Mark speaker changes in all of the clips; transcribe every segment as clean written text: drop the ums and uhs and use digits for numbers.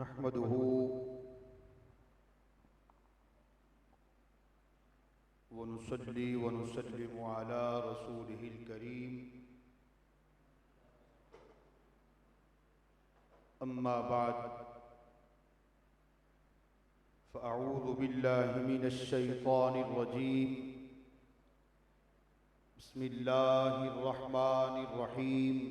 Speaker 1: नहमदुहु व नुसल्ली व नुसल्लिमु अला रसूलिहिल करीम। अम्मा बाद फ़अऊज़ु बिल्लाहि मिनश शैतानिर रजीम। बिस्मिल्लाहिर रहमानिर रहीम।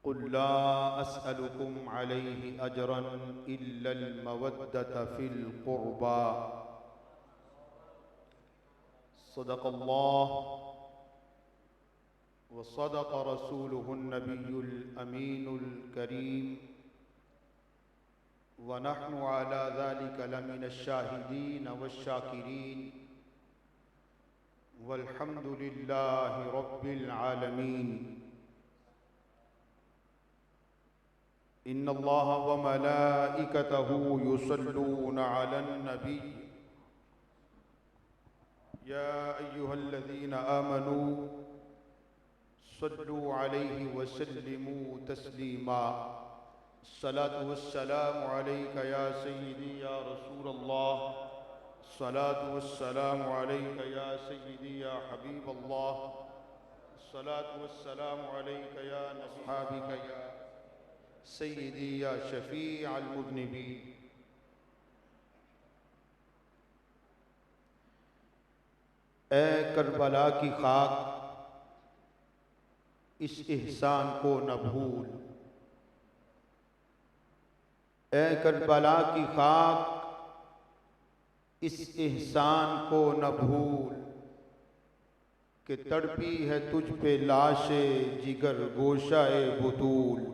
Speaker 1: क़ुल ला अस्अलुकुम अलैहि अजरन इल्लल मवद्दत फ़िल क़ुर्बा। सदक़ल्लाह व सदक़ रसूलुहुन नबियुल अमीनुल करीम व नहनु अला ज़ालिका लमिनश शाहिदीन वश्शाकिरीन वल्हम्दुलिल्लाहि रब्बिल आलमीन। इन्नल्लाह व मलाइकतहु युसल्लूना अलन नबी या अय्युहल्लज़ीना आमनू सल्लू अलैहि व सल्लिमू तस्लीमा। अस्सलातु वस्सलामु अलैका या सय्यदी या रसूलल्लाह। अस्सलातु वस्सलामु अलैका या सय्यदी या हबीबल्लाह। अस्सलातु वस्सलामु अलैका या अस्हाबिका या सय्यदी या शफीअल मुज़निबीन। ए करबला की खाक, इस एहसान को न भूल। ए करबला की खाक, इस एहसान को न भूल कि तड़पी है तुझ पे लाशे जिगर गोशाए बुतूल।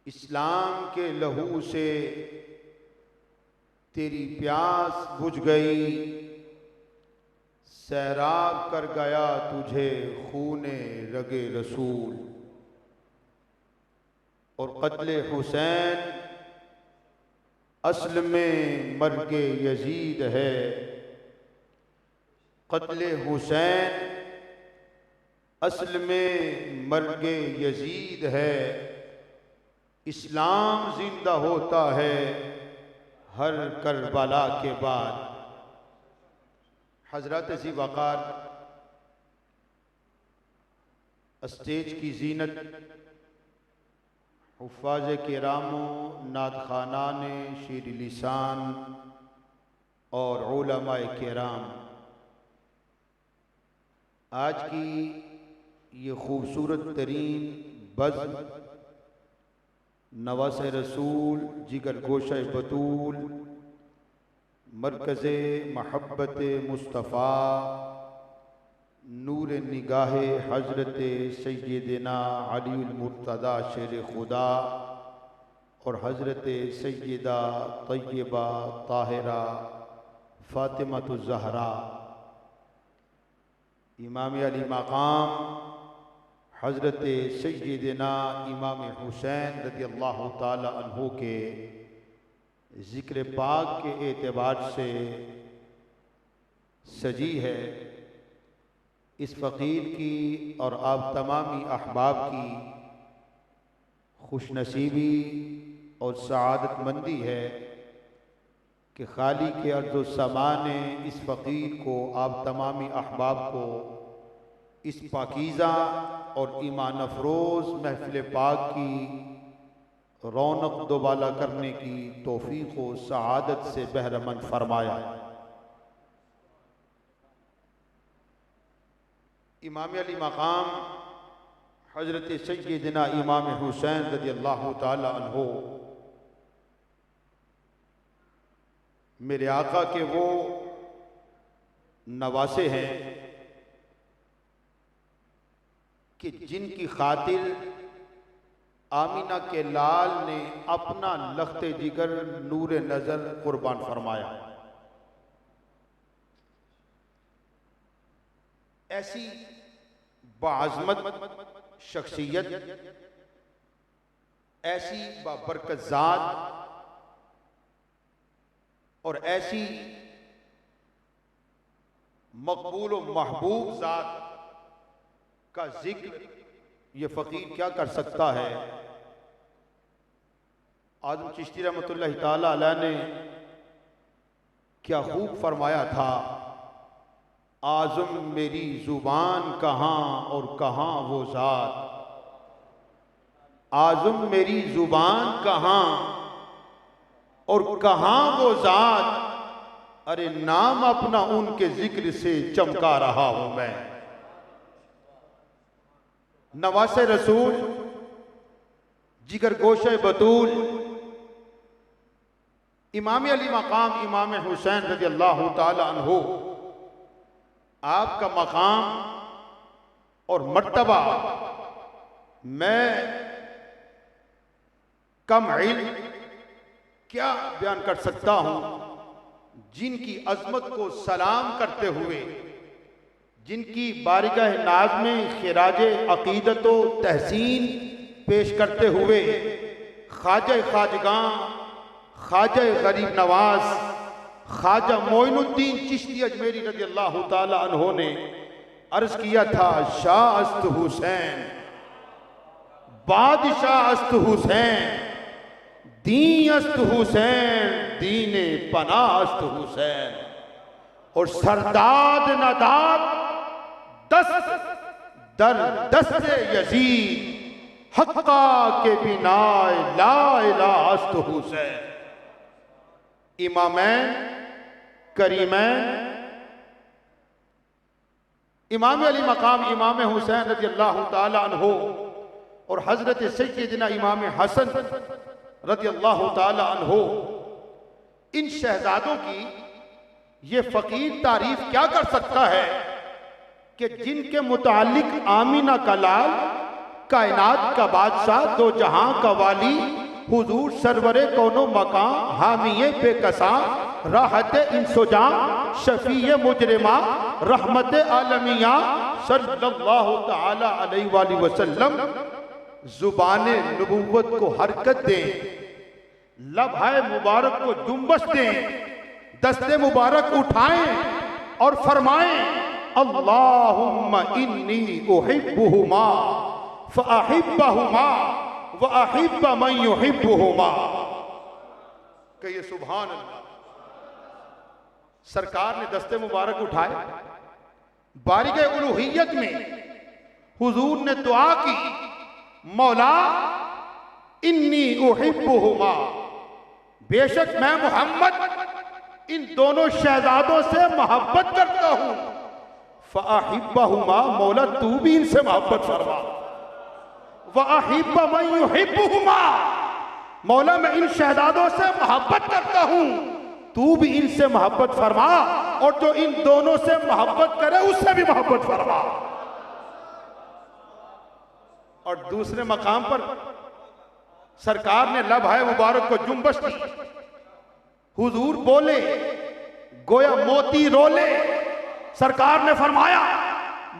Speaker 1: इस्लाम के लहू से तेरी प्यास बुझ गई, सैराब कर गया तुझे खूने रगे रसूल। और क़त्ले हुसैन असल में मर्गे यजीद है। क़त्ले हुसैन असल में मर्गे यजीद है। इस्लाम जिंदा होता है हर करबला के बाद। हज़रत ज़ी वक़ार स्टेज की जीनत, हुफ़ाज़ किरामो, नादख़ानान शीर लिसान और उलमाए किराम, आज की ये खूबसूरत तरीन बज़्म नवासे रसूल जिगर गोशे बतूल मरकज़े महब्बत मुस्तफ़ा नूर निगाहे हज़रत सय्यदना अलीउल मुर्तज़ा शेर खुदा और हज़रत सय्यदा तय्यबा ताहिरा फ़ातिमतुज़ ज़हरा इमाम अली मक़ाम हज़रत सय्यदना इमाम हुसैन रज़ियल्लाहु ताला अन्हु के ज़िक्र पाक के एतबार से सजी है। इस फ़कीर की और आप तमामी अहबाब की खुशनसीबी और सआदतमंदी है कि खाली के अर्ज़ समा ने इस फ़कीर को, आप तमामी अहबाब को इस पाकीज़ा और ईमान अफरोज़ महफ़िल पाक की रौनक दोबाला करने की तौफ़ीक़ व सआदत से बहरमंद फरमाया। इमाम अली मक़ाम हज़रत सय्यदना इमाम हुसैन रज़ियल्लाहु ताला अन्हु मेरे आका के वो नवासे हैं कि जिनकी खातिर आमीना के लाल ने अपना लख्ते जिगर नूर नजर कुर्बान फरमाया। ऐसी बाअज़मत शख्सियत, ऐसी बाबरकत ज़ात और ऐसी मकबूल व महबूब ज़ात का जिक्र ये फ़कीर क्या कर सकता है। आज़म चिश्ती रहमतुल्लाह ताला अलैह ने क्या खूब फरमाया था, आज़म मेरी ज़ुबान कहाँ और कहाँ वो ज़ात, आज़म मेरी ज़ुबान कहाँ और कहाँ वो ज़ात, अरे नाम अपना उनके जिक्र से चमका रहा हूं मैं। नवासे रसूल, जिगर गोशे बतूल, इमाम अली मकाम इमाम हुसैन रज़ी अल्लाह ताला अन्हु, आपका मकाम और मर्तबा मैं कम इल्म क्या बयान कर सकता हूं। जिनकी अजमत को सलाम करते हुए, जिनकी बारगाह नाज में खिराज अकीदत व तहसीन पेश करते हुए ख्वाजा खाजगां, ख्वाजा गरीब नवाज, ख्वाजा मोइनुद्दीन चिश्ती अजमेरी रज़ी अल्लाह ताला अन्हो ने अर्ज किया था, शाह अस्त हुसैन, बादशाह अस्त हुसैन, दी अस्त हुसैन, दीने पना अस्त हुसैन, और सरदाद नदाद दस्त दर दस्त यजीद, हक्का के बिनाए ला इला अस्त हुसैन। इमामैन करीमैन, इमाम अली मकाम इमाम हुसैन रज़ी अल्लाह ताला अन्हो और हजरत सैयदना इमाम हसन रज़ी अल्लाह ताला अन्हो, इन शहजादों की ये फकीर तारीफ क्या कर सकता है कि जिनके मुतालिक आमीना का लाल, कायनात का बादशाह, दो जहां का वाली, हुजूर सरवरे कौनो मकां, हामिये बेकसा, राहत इंसोजा, शफीए मुजरिमा, रहमत आलमिया सल्लल्लाहु ताला अलैहि वसल्लम जुबाने नबुव्वत को हरकत दें, लबहाए मुबारक को जुम्बश दें, दस्ते मुबारक उठाएं और फरमाएं, अल्लाहुम्मा इन्नी उहिब्बुहुमा फअहिब्बहुमा व अहिब्ब मन युहिब्बुहुमा। कहिए सुभान अल्लाह। सरकार ने दस्ते मुबारक उठाए, बारिगे उलूहियत में हुजूर ने दुआ की, मौला इन्नी उहिब्बुहुमा, बेशक मैं मोहम्मद इन दोनों शहजादों से मोहब्बत करता हूं, फअहिब्बहुमा, मौला तू भी इनसे मोहब्बत फरमा, व अहिब्ब मन युहिब्बुहुमा, मौला मैं इन शहजादों से मोहब्बत करता हूं, तू भी इनसे मोहब्बत फरमा, और जो इन दोनों से मोहब्बत करे उससे भी मोहब्बत फरमा। और दूसरे मकाम पर सरकार ने लबहाए मुबारक को जुम्बश दी, हुजूर बोले गोया मोती रोले। सरकार ने फरमाया,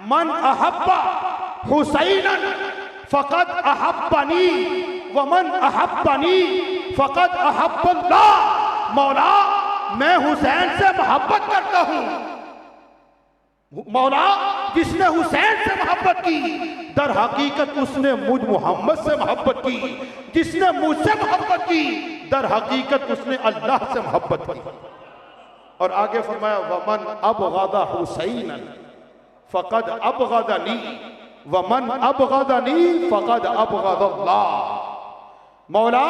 Speaker 1: मन अहब्बा हुसैनन फकद अहब्बनी व मन अहब्बनी फकद अहब्बल्लाह। मौला मैं हुसैन से मोहब्बत करता हूं, मौला जिसने हुसैन से मोहब्बत की, दर हकीकत उसने मुझ मोहम्मद से मोहब्बत की, जिसने मुझसे मोहब्बत की, दर हकीकत उसने अल्लाह से मोहब्बत की। और आगे फरमाया, वमन अबग़दा हुसैनन फक़द अबग़दनी वमन अबग़दनी फक़द अबग़दल्लाह। मौला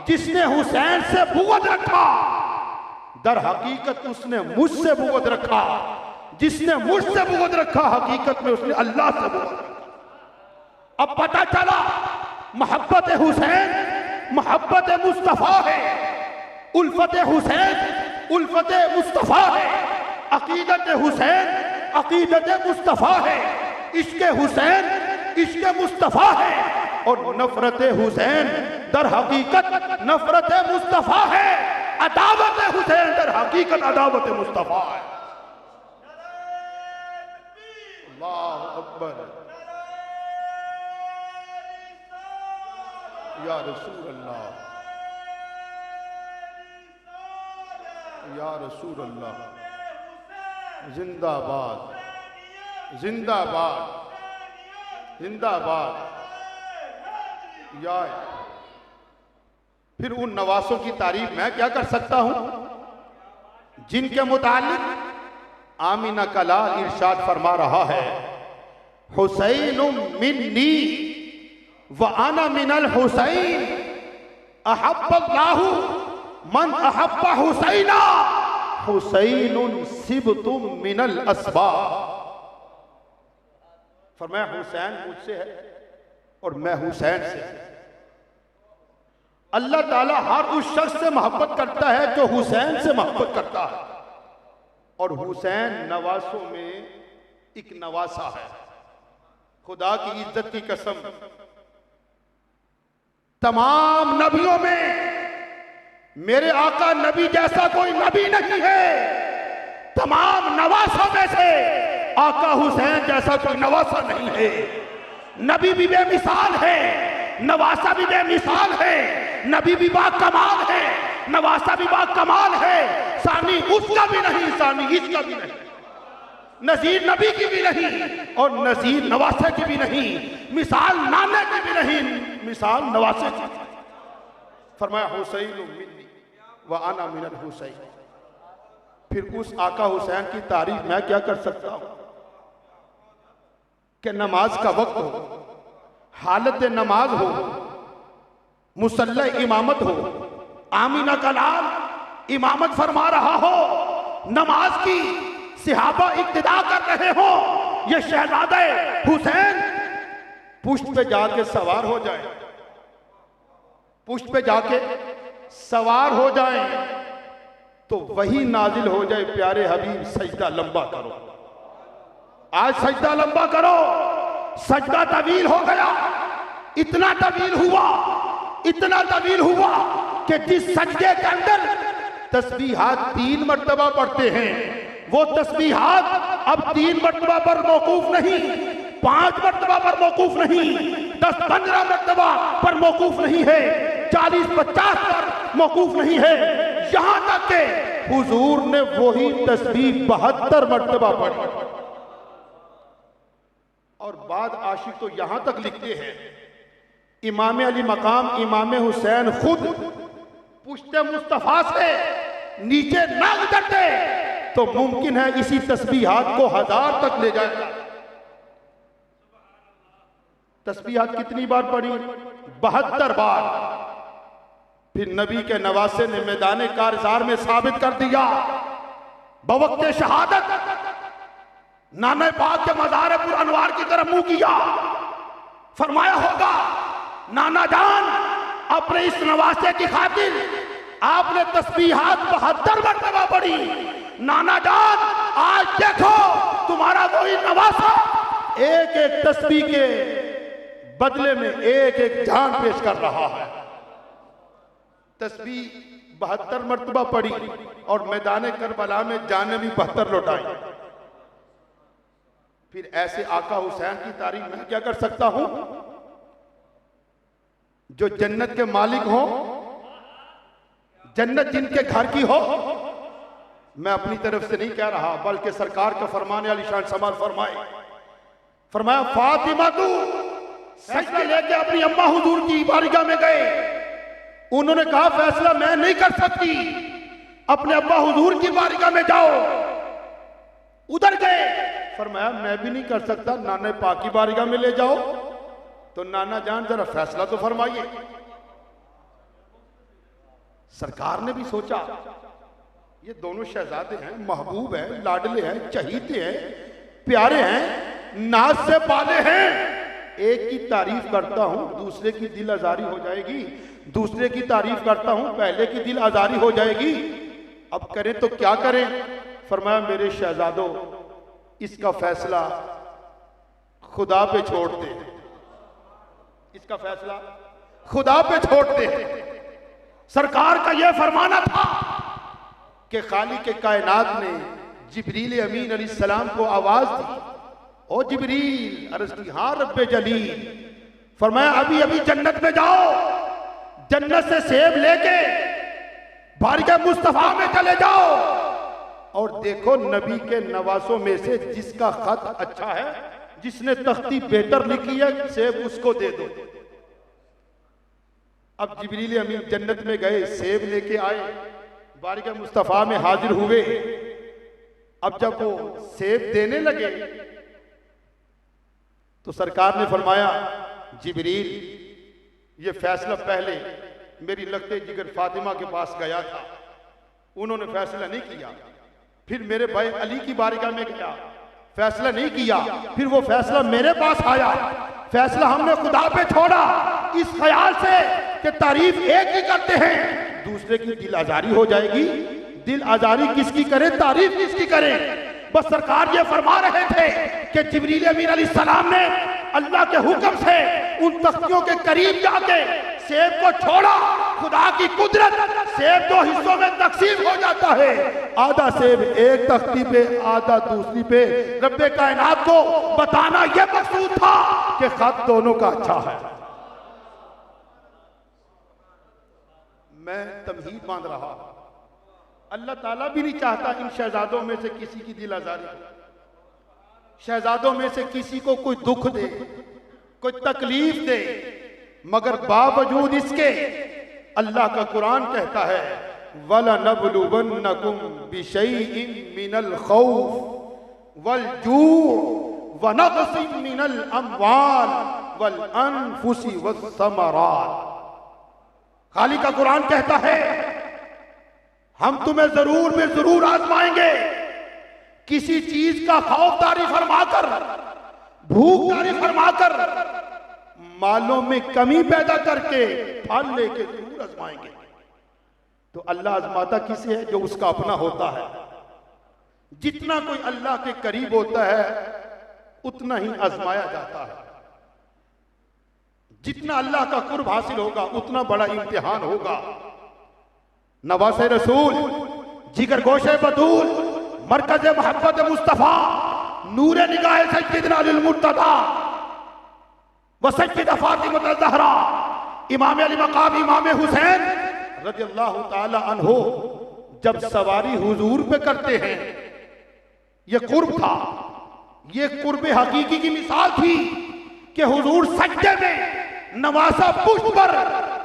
Speaker 1: जिसने हुसैन से बुग़्ज़ रखा, दर हकीकत उसने मुझसे बुग़्ज़ रखा, जिसने मुझसे बुग़्ज़ रखा हकीकत में उसने अल्लाह से बुग़्ज़ रखा। अब पता चला मोहब्बत हुसैन मोहब्बत मुस्तफ़ा है, उल्फत हुसैन उल्फत मुस्तफ़ा है, अकीदत हुसैन अकीदत मुस्तफ़ा है, इश्क़ हुसैन इश्क़ मुस्तफ़ा है, और नफरत हुसैन दर हकीकत नफरत मुस्तफ़ा है, अदावत हुसैन दर हकीकत अदावत मुस्तफ़ा है। अल्लाहु अकबर। या रसूल अल्लाह, या रसूल अल्लाह, जिंदाबाद जिंदाबाद। जिंदाबाद। या फिर उन नवासों की तारीफ मैं क्या कर सकता हूं जिनके मुतालिक आमीना का लाल इरशाद फरमा रहा है, हुसैन मिन्नी व आना मिनल हुसैन, अहब्बल्लाहु मन अहब्बा हुसैना, हुसैनुन सिबतुम मिनल अस्बा। फरमाया हुसैन मुझसे है और मैं हुसैन से। अल्लाह ताला हर उस शख्स से मोहब्बत करता है जो हुसैन से मोहब्बत करता है, और हुसैन नवासों में एक नवासा है। खुदा की इज्जत की कसम, तमाम नबियों में मेरे आका नबी जैसा कोई नबी नहीं है। तमाम नवासों में से आका हुसैन जैसा कोई नवासा नहीं है। नबी भी बेमिसाल है, नवासा भी बेमिसाल है। नबी भी बाकमाल है, नवासा भी बाकमाल है। सानी उसका भी नहीं, सानी इसका भी नहीं, नजीर नबी की भी नहीं और नजीर नवासे की भी नहीं, मिसाल नाने की भी नहीं, मिसाल नवासे की। फरमाया हुसैन मिन्नी व आना मिनल हुसैन। फिर उस आका हुसैन की तारीफ मैं क्या कर सकता हूं कि नमाज का वक्त हो, हालत नमाज हो, मुसल्ला इमामत हो, आमीना का लाल इमामत फरमा रहा हो, नमाज की सिहाबा इक्तिदा कर रहे हो, ये शहजादे हुसैन पुष्ट पे जाके सवार हो जाए, पुष्ट पे जाके सवार हो जाए तो वही नाजिल हो जाए, प्यारे हबीब सजदा लंबा करो। आज सजदा लंबा करो। सजदा तवील हो गया, इतना तवील हुआ, इतना तवील हुआ कि जिस सजदे के अंदर तस्बीहात 3 मर्तबा पढ़ते हैं, वो तस्बीहात अब 3 मर्तबा पर मौकूफ नहीं, 5 मर्तबा पर मौकूफ नहीं, 10-15 मर्तबा पर मौकूफ नहीं है, 40-50 पर मौकूफ नहीं है। यहां तक के हुजूर ने वही तस्बीह 72 मर्तबा पढ़ी। और बाद आशिक तो यहां तक लिखते हैं, इमाम अली मकाम इमाम हुसैन खुद पुश्ते मुस्तफा से नीचे ना उतरते तो मुमकिन है इसी तस्बीहात को 1000 तक ले जाएगा। तस्बीहात कितनी बार पढ़ी? 72 बार। फिर नबी के नवासे ने मैदान कारजार में साबित कर दिया, बवक्ते शहादत नाना पाक के मज़ार पुर अनवार की तरफ मुंह किया, फरमाया होगा नाना जान अपने इस नवासे की खातिर आपने तस्बीहात 72 मरतबा पढ़ी। नाना जान आज देखो तुम्हारा वही नवासा एक एक तस्बीह के बदले में एक एक जान पेश कर रहा है। तस्बीह 72 मरतबा पढ़ी और मैदान करबला में जाने भी 72 लौटाई। फिर ऐसे आका हुसैन की तारीफ मैं क्या कर सकता हूं जो जन्नत के मालिक हो, जन्नत जिनके घर की हो। मैं अपनी तरफ से नहीं कह रहा बल्कि सरकार का फरमाने वाली शान समाल फरमाया फातिमा तू फैसला लेके अपनी अम्मा हुजूर की बारगाह में गए। उन्होंने कहा फैसला मैं नहीं कर सकती, अपने अब्बा हुजूर की बारगाह में जाओ। उधर गए, फरमाया मैं भी नहीं कर सकता, नाना पाक की बारगाह में ले जाओ। तो नाना जान जरा फैसला तो फरमाइए। सरकार ने भी सोचा ये दोनों शहजादे हैं, महबूब हैं, लाडले हैं, चहीते हैं, प्यारे हैं, नाज से पाले हैं। एक की तारीफ करता हूं दूसरे की दिल आजारी हो जाएगी, दूसरे की तारीफ करता हूं पहले की दिल आजारी हो जाएगी। अब करें तो क्या करें? फरमाया मेरे शहजादों इसका फैसला खुदा पे छोड़ते हैं, इसका फैसला खुदा पे छोड़ते हैं। सरकार का यह फरमाना था कि खालिक के कायनात ने जिब्रील अमीन अलैहिस्सलाम को आवाज दी, ओ जिब्रील, अर्ज की हाँ रब्बे जलील। फरमाया अभी अभी जन्नत में जाओ, जन्नत से सेब लेके बारगाह मुस्तफा में चले जाओ और देखो नबी के नवासों में से जिसका खत अच्छा है जिसने तख्ती बेहतर लिखी है सेब उसको दे दो। अब जिब्रील अमीन जन्नत में गए, सेब लेके आए, बारिका मुस्तफ़ा में हाजिर हुए। अब जब वो सेब देने लगे तो सरकार ने फरमाया, जिब्रील ये फैसला पहले मेरी लगते जिगर फातिमा के पास गया था, उन्होंने फैसला नहीं किया। फिर मेरे भाई अली की बारिका में गया, फैसला नहीं किया। फिर वो फैसला मेरे पास आया, फैसला हमने खुदा पे छोड़ा इस ख्याल से कि तारीफ एक ही करते हैं, दूसरे की दिल आजारी हो जाएगी। दिल आजारी किसकी करें, तारीफ किसकी करें। बस सरकार ये फरमा रहे थे कि जिब्रील अमीन अलैहिस्सलाम ने अल्लाह के हुक्म से उन तख्तियों के करीब जाके सेब को छोड़ा। खुदा की कुदरत, सेब दो हिस्सों में तकसीम हो जाता है, आधा सेब एक तख्ती पे, आधा दूसरी पे। रब्बे कायनात को बताना यह मकसूद था कि खत दोनों का अच्छा है। मैं तमहीद बांध रहा, अल्लाह ताला भी नहीं चाहता इन शहजादों में से किसी की दिल आजारी हो, शहजादों में से किसी को कोई दुख दे, कोई तकलीफ दे, मगर बावजूद इसके अल्लाह का कुरान कहता है, वलनबलुवन्नकुम बिशैइन मिनल खौफ वल जू' व नक़सिन मिनल अमवाल वल अनफुसी वस्समरात। खाली का कुरान कहता है, हम तुम्हें जरूर में जरूर आजमाएंगे। किसी चीज का खौफदारी फरमाकर, भूखदारी फरमाकर, मालों में कमी पैदा करके फल लेके जरूर आजमाएंगे। तो अल्लाह आजमाता किसे है, जो उसका अपना होता है। जितना कोई अल्लाह के करीब होता है उतना ही आजमाया जाता है। जितना अल्लाह का कुर्ब हासिल होगा उतना बड़ा इम्तिहान होगा। नवासे रसूल, जिगर गोशे बतूल, मरकज मोहब्बत मुस्तफा, नूरे निगाह सय्यदना अली मुर्तदा व सय्यदा फातिमा ज़हरा, इमाम अली मकाम इमाम हुसैन रज़ियल्लाहु ताला अन्हो जब सवारी हुजूर पे करते हैं, ये कुर्ब था, ये कुर्ब हकीकी की मिसाल थी कि हुजूर सज्जे में नवासा पुष्प पर,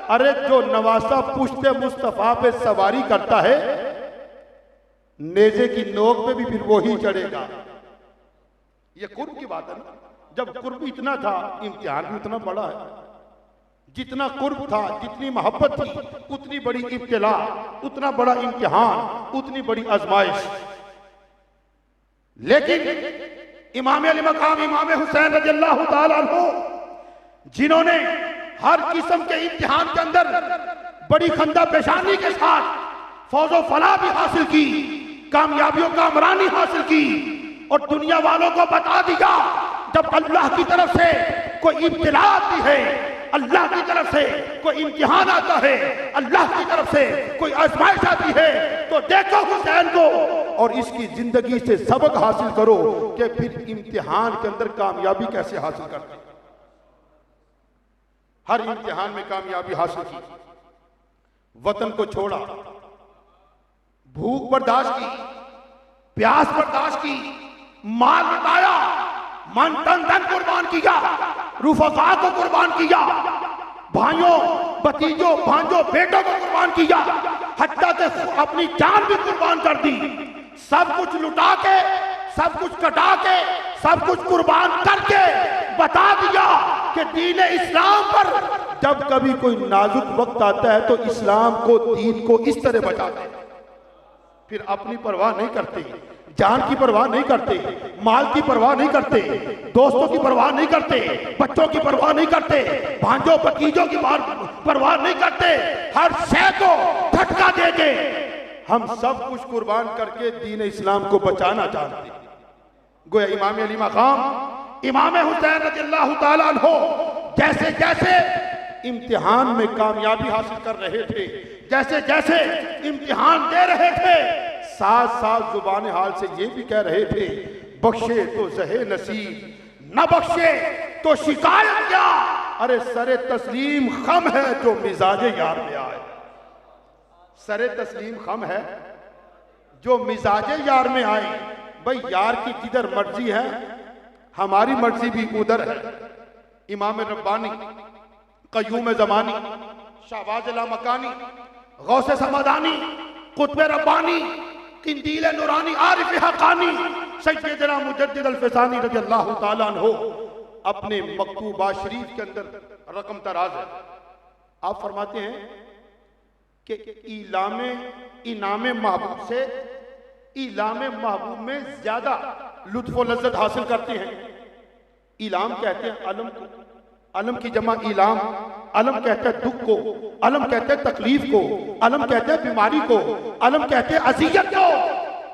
Speaker 1: अरे जो नवासा पुष्प मुस्तफा पे सवारी करता है, नेजे की नोक पे भी फिर वो ही चढ़ेगा। ये कुर्ब की बात है ना। जब कुर्ब इतना था, इम्तिहान भी उतना बड़ा है। जितना कुर्ब था, जितनी मोहब्बत थी, उतनी बड़ी इब्तिला, उतना बड़ा इम्तिहान, उतनी बड़ी आजमाइश। लेकिन इमाम अली मकाम इमाम हुसैन रज़ियल्लाहु ताला अन्हु, जिन्होंने हर किस्म के इम्तिहान के अंदर बड़ी खंदा पेशानी के साथ फौजो फलाह भी हासिल की, कामयाबियों का अमरानी हासिल की, और दुनिया वालों को बता दिया जब अल्लाह की तरफ से कोई इब्तिला आती है, अल्लाह की तरफ से कोई इम्तिहान आता है, अल्लाह की तरफ से कोई आजमाइश आती है, तो देखो हुसैन को और इसकी जिंदगी से सबक हासिल करो कि फिर इम्तिहान के अंदर कामयाबी कैसे हासिल करते। हर इम्तिहान में कामयाबी हासिल की, वतन को छोड़ा, भूख बर्दाश्त की, प्यास बर्दाश्त की, माल लुटाया, मन तन धन कुर्बान किया, रुफका को कुर्बान किया, भाइयों भतीजों भांजों बेटों को कुर्बान किया, हत्ता के अपनी जान भी कुर्बान कर दी। सब कुछ लुटा के, सब कुछ कटा के, सब कुछ कुर्बान करके बता दिया कि दीन इस्लाम पर जब कभी कोई नाजुक वक्त आता है तो इस्लाम को, दीन को इस तरह बचाते हैं। फिर अपनी परवाह नहीं करते, जान की परवाह नहीं करते, माल की परवाह नहीं करते, दोस्तों की परवाह नहीं करते, बच्चों की परवाह नहीं करते, भांजों भतीजों की परवाह नहीं करते। हर शय को झटका देके हम सब कुछ कुर्बान करके दीन इस्लाम को बचाना चाहते हैं। गोया इमाम अली मकाम इमाम हुसैन रज़ियल्लाहु ताला अन्हु जैसे जैसे इम्तिहान में कामयाबी हासिल कर रहे थे, जैसे जैसे इम्तिहान दे रहे थे, साथ साथ जुबान हाल से ये भी कह रहे थे, बख्शे तो जहे नसीब, न बख्शे तो शिकायत क्या, अरे सरे तस्लीम खम है जो मिजाजे यार में आए। सरे तस्लीम खम है जो मिजाजे यार में आए। भाई यार की जिधर मर्जी है
Speaker 2: हमारी मर्जी भी उधर है। इमाम रब्बानी, कय्यूम ज़मानी, शाहबाज लामकानी, गौसे समदानी, कुतुब रब्बानी, किंदील नूरानी, आरिफ हक़ानी, सैयदना मुजद्दिद अल-फ़िसानी रज़ियल्लाहु ताला अन्हु अपने मकतूबा शरीफ के अंदर रकम तराज है। आप फरमाते हैं कि इनाम महबूब से इलाम महबूब में ज्यादा लुत्फ व लज्जत हासिल करते हैं। इलाम कहते हैं अलम को, अलम की जमा इलाम, अलम कहते हैं दुख को, अलम कहते हैं तकलीफ को, अलम कहते हैं बीमारी को, अलम कहते हैं अज़ियत को।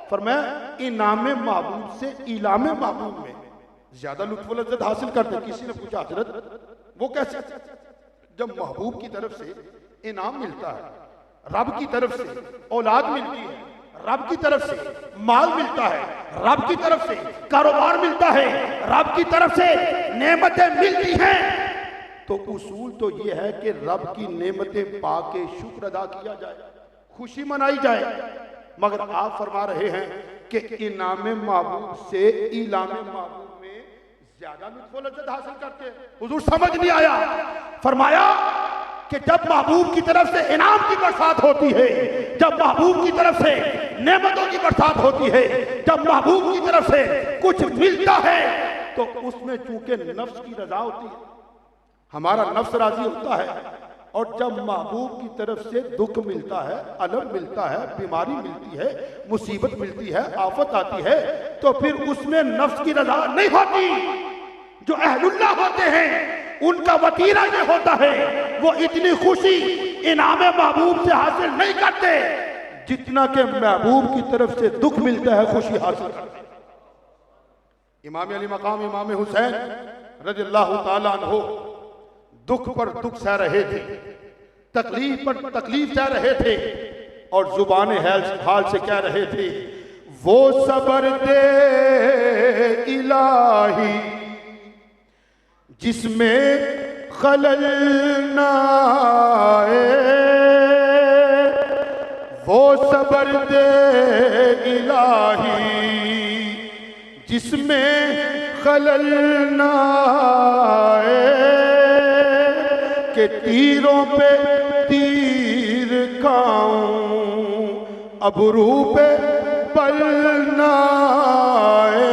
Speaker 2: फरमाया इनाम महबूब से इलाम महबूब में ज्यादा लुत्फ व लज्जत हासिल करते हैं। किसी ने पूछा हजरत वो कैसे? जब महबूब की तरफ से इनाम मिलता है, रब की तरफ से औलाद मिलती है, रब की तरफ से माल मिलता है, रब की तरफ से कारोबार मिलता है, रब की तरफ से नेमतें मिलती हैं, तो उसूल तो यह है कि रब की नेमतें पाके शुक्र अदा किया जाए, खुशी मनाई जाए। मगर आप फरमा रहे हैं कि इनाम महबूब से इलाम महबूब में ज्यादा लुत्फ व लज्जत हासिल करते हैं। हुजूर समझ नहीं आया। फरमाया कि जब महबूब की तरफ से इनाम की बरसात होती है, जब महबूब की तरफ से नेमतों की बरसात होती है, जब महबूब की तरफ से कुछ मिलता है, तो उसमें चूंकि नफ्स की रजा होती है, हमारा नफ्स राजी होता है। और जब महबूब की तरफ से दुख मिलता है, अलम मिलता है, बीमारी मिलती है, मुसीबत मिलती है, आफत आती है, तो फिर उसमें नफ्स की रजा नहीं होती। जो अहलुल्लाह होते हैं उनका वतीरा ये होता है, वो इतनी खुशी इनाम महबूब से हासिल नहीं करते जितना के महबूब की तरफ से दुख मिलता है खुशी हासिल करते। इमाम अली मकाम इमाम हुसैन रज़ियल्लाहु ताला अन्हु दुख पर दुख सह रहे थे, तकलीफ पर तकलीफ सह रहे थे, और जुबान हाल से कह रहे थे, वो सबर दे इलाही जिसमें खलल ना आए, वो सबर दे इलाही जिसमें खलल ना आए, के तीरों पे तीर खाऊं अबरू पे बल ना आए।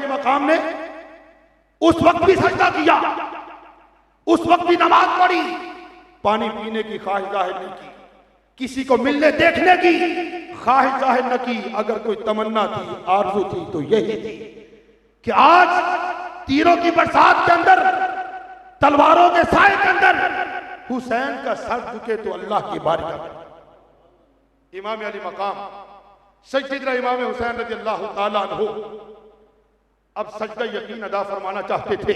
Speaker 2: मकाम ने उस वक्त भी सजदा किया, उस वक्त भी नमाज पढ़ी, पानी पीने की ख्वाहिश जाहिर नहीं की, किसी को मिलने देखने की ख्वाहिश जाहिर न की। अगर कोई तमन्ना थी, आरज़ू थी, तो यही थी कि आज तीरों की बरसात के अंदर, तलवारों के साए के अंदर हुसैन का सर झुके तो अल्लाह की बारगाह में। इमाम अली मकाम सैयदना इमाम हुसैन रज़ियल्लाहु ताला अन्हु अब सजदा यकीन अदा फरमाना चाहते थे,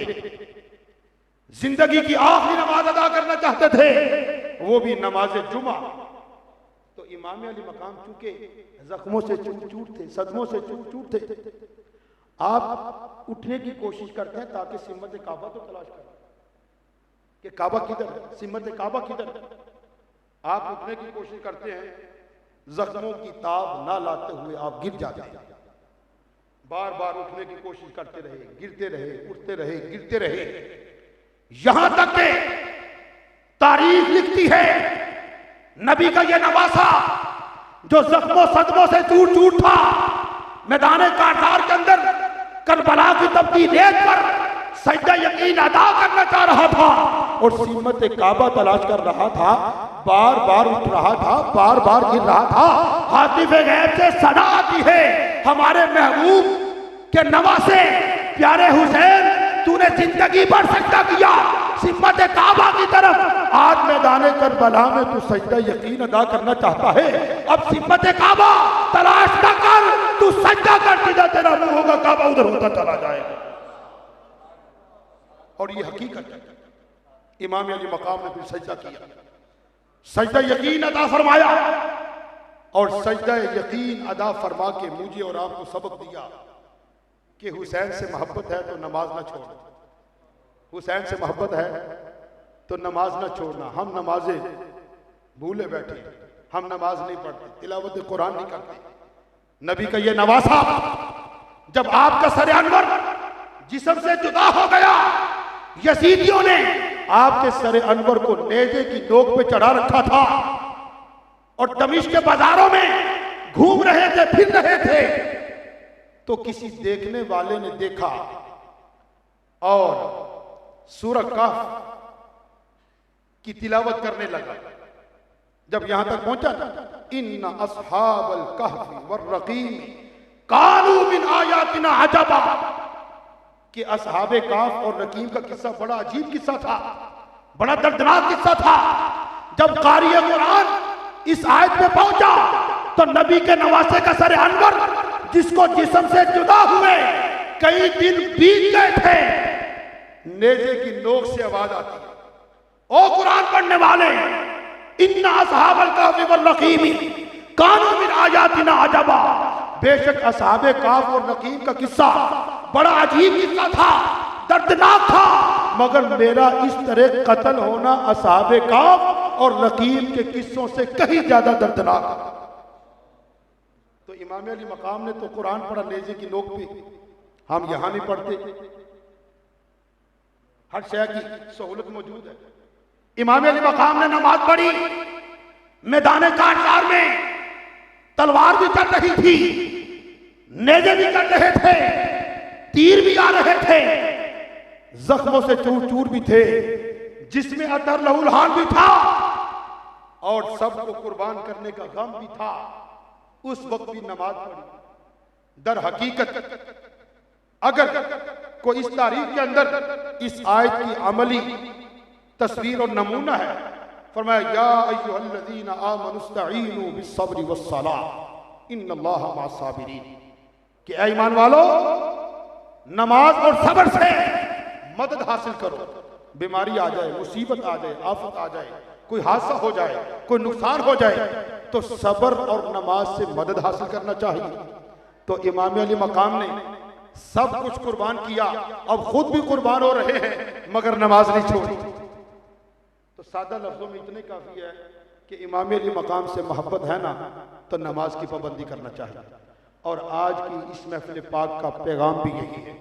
Speaker 2: जिंदगी की आखिरी नमाज अदा करना चाहते थे, वो भी नमाज जुमा। तो इमाम अली मकाम चूंकि जख्मों से चूर थे, सदमों से चूर थे, आप उठने की कोशिश करते हैं ताकि सिम्मत काबा को तलाश करें कि काबा किधर है, सिम्मत काबा किधर है। आप उठने की कोशिश करते हैं, जख्मों की ताब ना लाते हुए आप गिर जाते हैं। बार बार उठने की कोशिश करते रहे, गिरते रहे, उठते रहे, गिरते रहे, यहां तक के तारीख लिखती है नबी का यह नवासा जो जख्मों सदमों से चूर चूर था, मैदान कारजार के अंदर करबला की तपती रेत पर सजदा यकीन अदा करना चाह रहा था और सिम्मत काबा तलाश कर रहा था, बार बार उठ रहा था, बार बार गिर रहा था। हातिफ़े गैब से सदा आती है, हमारे महबूब के नवासे प्यारे हुसैन, तूने जिंदगी भर सजदा किया सिम्मत काबा की तरफ, आज मैदान करबला में तू सजदा यकीन अदा करना चाहता है। अब सिम्मत काबा तलाश न कर, तू सजदा कर, सीधा तेरा मुंह होगा काबा उधर होता चला जाएगा। और ये हकीकत है। इमाम अली मकाम ने फिर सजदा किया, सजदा यकीन अदा फरमाया, और सजदा यकीन अदा फरमा के मुझे और आपको सबक दिया कि हुसैन से मोहब्बत है तो नमाज ना छोड़ना, हुसैन से मोहब्बत है तो नमाज ना छोड़ना। हम नमाजें भूले बैठे, हम नमाज नहीं पढ़ते, तिलावत कुरान नहीं करते। नबी का ये नवासा जब आपका सर अनवर जिस्म से जुदा हो गया, यजीदियों ने आपके सर अनवर को नेज़े की नोक पे चढ़ा रखा था और दमिश्क के बाजारों में घूम रहे थे, फिर रहे थे, तो किसी देखने वाले ने देखा और सूरह कहफ की तिलावत करने लगा। जब यहां तक पहुंचा, इन्ना अस्हाबल कहफी वर्रकीम कानू मिन आयातिना अजबा, कि असहाबे काफ और रकीम का किस्सा बड़ा अजीब किस्सा था, बड़ा दर्दनाक किस्सा था। जब कारी कुरान इस आयत में पहुंचा तो नबी के नवासे का सर अनवर, जिसको जिस्म से जुदा हुए कई दिन बीत गए थे, नेज़े की नोक से आवाज आती है, ओ कुरान पढ़ने वाले, इन्ना अस्हाबल कहफी वर्रकीम कानू मिन आयातिना अजबा, बेशक असहाबे काफ और रकीम का किस्सा बड़ा अजीब किस्सा था, दर्दनाक था, मगर मेरा इस तरह कत्ल होना असहाबे काफ और रकीम के किस्सों से कहीं ज्यादा दर्दनाक। तो इमाम अली मकाम ने तो कुरान पढ़ा नेज़े की नोक पे, हम यहां नहीं पढ़ते, हर शय की सहूलत मौजूद है। इमाम अली मकाम ने नमाज पढ़ी, मैदान काटसार में तलवार भी चल रही थी, नेज़े भी चल रहे थे, तीर भी आ रहे थे, जख्मों से चूर चूर भी थे, जिसमें अतर लहूलहान भी था और सबको कुर्बान करने का गम भी था। उस वक्त भी नमाज पढ़ी। दर हकीकत अगर कोई इस तारीख के अंदर इस आयत की अमली तस्वीर और नमूना है, फरमाया या अय्युहल्लज़ीना आमनुस्तईनु बिस्सब्रि वस्सलाह इन्नल्लाहा मअस्साबिरीन, कि ऐ ईमान वालो, नमाज और सब्र से मदद हासिल करो। बीमारी आ जाए, मुसीबत आ जाए, आफत आ जाए, कोई हादसा हो जाए, कोई नुकसान हो जाए, तो सब्र और नमाज से मदद हासिल करना चाहिए। तो इमाम अली मकाम ने सब कुछ कुर्बान किया, अब खुद भी कुर्बान हो रहे हैं, मगर नमाज नहीं छोड़ी। तो सादा लफ्जों में इतने काफी है कि इमाम अली मकाम से मोहब्बत है ना, तो नमाज की पाबंदी करना चाहिए। और आज की इस महफिल पाक का पैगाम भी यही है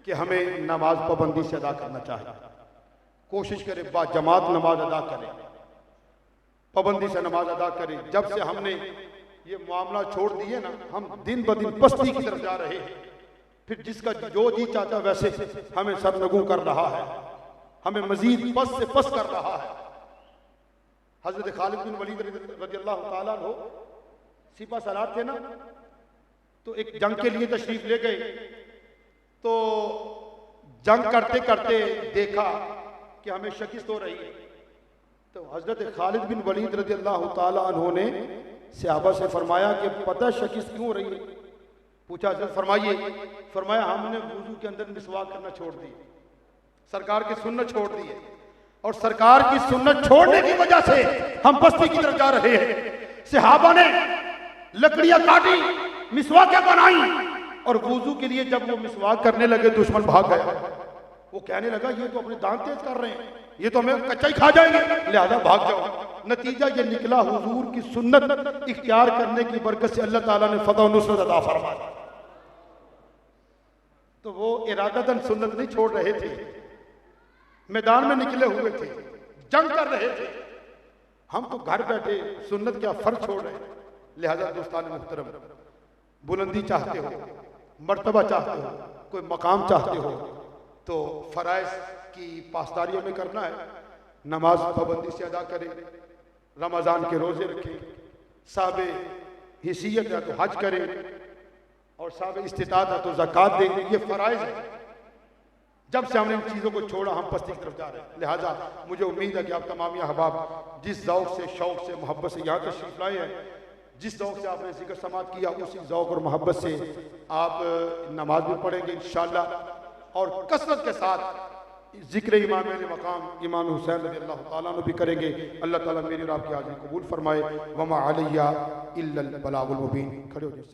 Speaker 2: कि हमें नमाज पाबंदी से अदा करना चाहिए। कोशिश करें बा जमात नमाज अदा करें, पाबंदी से नमाज अदा करें। जब से हमने ये मामला छोड़ दिए ना, हम दिन ब दिन पस्ती की तरफ जा रहे हैं। फिर जिसका जो जी चाहता वैसे हमें सरनगू कर रहा है, हमें मजीद पस से पस कर रहा है। हजरत खालिद बिन वलीद रज़ियल्लाहु ताला अन्हु सिपा सलार थे ना, तो एक जंग के लिए तशरीफ ले गए। तो जंग करते करते देखा कि हमें शिकस्त हो रही है। तो हजरत खालिद बिन वलीद रज़ियल्लाहु ताला अन्हु ने सहाबा से फरमाया कि पता शिकस्त क्यों हो रही है? पूछा, हजरत फरमाइए। फरमाया, हमने वुजू के अंदर मिसवाक करना छोड़ दी, सरकार की सुन्नत छोड़ दी है, और सरकार की सुन्नत छोड़ने की वजह से हम पस्ती की तरफ जा रहे हैं। सहाबा ने लकड़ियां काटी, मिसवाकें बनाई, और वुजू के लिए जब वो मिसवाक करने लगे, दुश्मन भाग गया। वो कहने लगा, ये तो अपने दांत तेज कर रहे हैं, ये तो हमें कच्चा ही खा जाएंगे, लिहाजा भाग जाओ। नतीजा ये निकला, हुजूर की सुन्नत इख्तियार करने की बरकत से अल्लाह ताला ने फतह और नुसरत अता फरमाया। तो वो इरादतन सुन्नत नहीं छोड़ रहे थे, मैदान में निकले हुए थे, जंग कर रहे थे। हम तो घर बैठे सुन्नत क्या फर्ज छोड़ रहे हैं। लिहाजा दोस्तान मुहतरम, बुलंदी चाहते हो, मर्तबा चाहते हो, कोई मकाम चाहते हो, तो फराइज की पासदारियों में करना है। नमाज पाबंदी से अदा करें, रमज़ान के रोजे रखें, साहब हिसियत है तो हज करें, और साहब इस्तिताअत है तो ज़कात दें। ये फराइज है। जब से हमने इन चीज़ों को छोड़ा, हम पस्ती की तरफ जा रहे हैं। लिहाजा मुझे उम्मीद है कि आप तमाम अहबाब जिस ज़ौक़ से, शौक़ से, मोहब्बत से यहाँ तशरीफ़ लाए हैं, जिस ज़ौक़ से आपने ज़िक्र समात किया, उसी ज़ौक़ और मोहब्बत से आप नमाज भी पढ़ेंगे इंशाअल्लाह, और कसरत के साथ ज़िक्र इमाम अली मकाम इमाम हुसैन रज़ियल्लाहु ताला अन्हु भी करेंगे। अल्लाह ताला मेरी और आपकी हाज़िरी कबूल फरमाए। वमा अलैया इल्लल बलागुल मुबीन। खड़े हो जाइए।